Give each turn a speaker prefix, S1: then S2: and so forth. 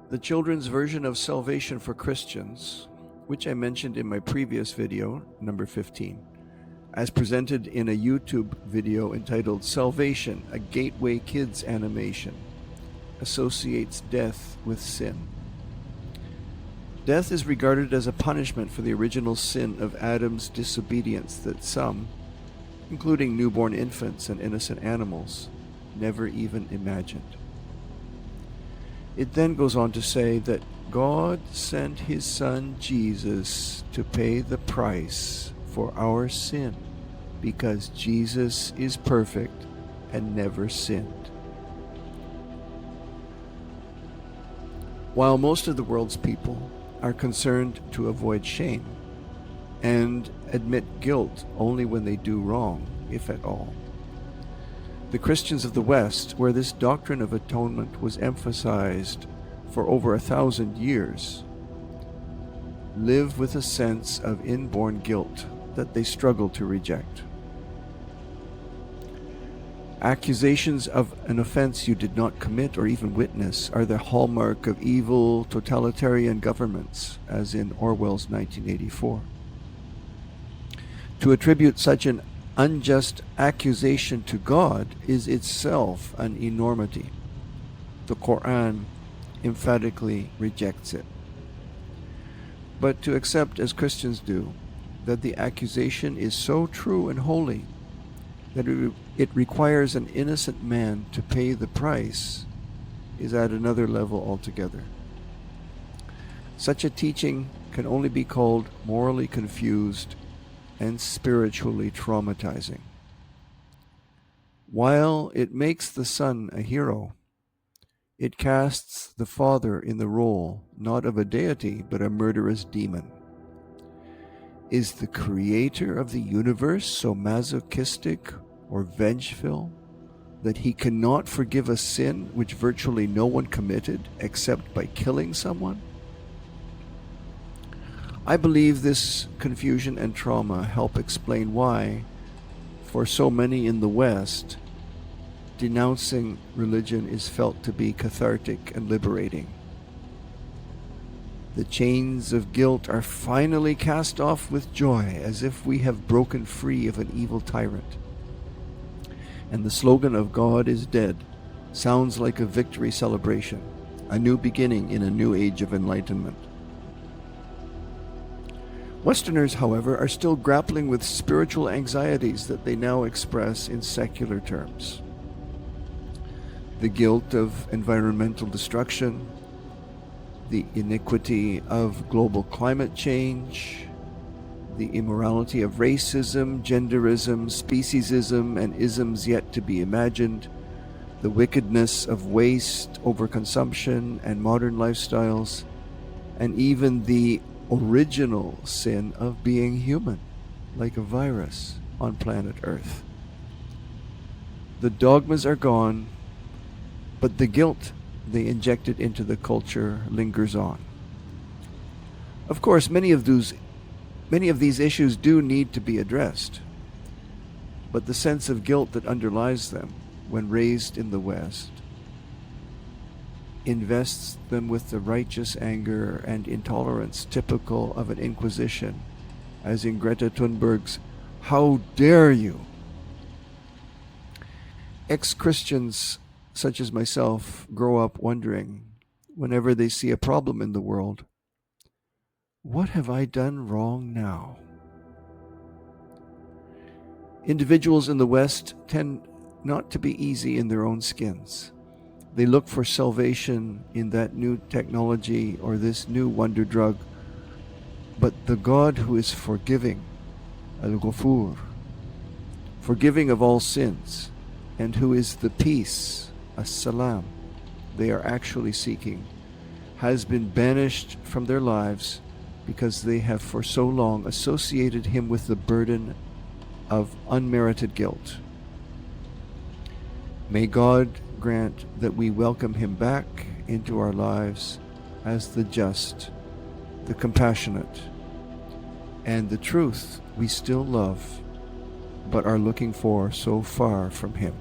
S1: The children's version of salvation for Christians, which I mentioned in my previous video, number 15, as presented in a YouTube video entitled Salvation, a Gateway Kids Animation, associates death with sin. Death is regarded as a punishment for the original sin of Adam's disobedience that some, including newborn infants and innocent animals, never even imagined. It then goes on to say that God sent his Son Jesus to pay the price for our sin because Jesus is perfect and never sinned. While most of the world's people are concerned to avoid shame and admit guilt only when they do wrong, if at all, the Christians of the West, where this doctrine of atonement was emphasized for over 1,000 years, live with a sense of inborn guilt that they struggle to reject. Accusations of an offense you did not commit or even witness are the hallmark of evil totalitarian governments, as in Orwell's 1984. To attribute such an unjust accusation to God is itself an enormity. The Qur'an emphatically rejects it. But to accept, as Christians do, that the accusation is so true and holy that it requires an innocent man to pay the price is at another level altogether. Such a teaching can only be called morally confused and spiritually traumatizing. While it makes the Son a hero, it casts the Father in the role not of a deity but a murderous demon. Is the creator of the universe so masochistic or vengeful that he cannot forgive a sin which virtually no one committed except by killing someone? I believe this confusion and trauma help explain why, for so many in the West, denouncing religion is felt to be cathartic and liberating. The chains of guilt are finally cast off with joy, as if we have broken free of an evil tyrant. And the slogan of God is dead sounds like a victory celebration, a new beginning in a new age of enlightenment. Westerners, however, are still grappling with spiritual anxieties that they now express in secular terms. The guilt of environmental destruction, the iniquity of global climate change, the immorality of racism, genderism, speciesism, and isms yet to be imagined, the wickedness of waste, overconsumption, and modern lifestyles, and even the original sin of being human, like a virus on planet Earth. The dogmas are gone, but the guilt they injected into the culture lingers on. Of course, many of these issues do need to be addressed, but the sense of guilt that underlies them, when raised in the West, invests them with the righteous anger and intolerance typical of an inquisition, as in Greta Thunberg's "How dare you?" Ex-Christians such as myself grow up wondering, whenever they see a problem in the world, what have I done wrong now? Individuals in the West tend not to be easy in their own skins. They look for salvation in that new technology or this new wonder drug, but the God who is forgiving, al-Ghafur, forgiving of all sins, and who is the peace, as-Salam, they are actually seeking, has been banished from their lives because they have for so long associated him with the burden of unmerited guilt. May God grant that we welcome him back into our lives as the just, the compassionate, and the truth we still love, but are looking for so far from him.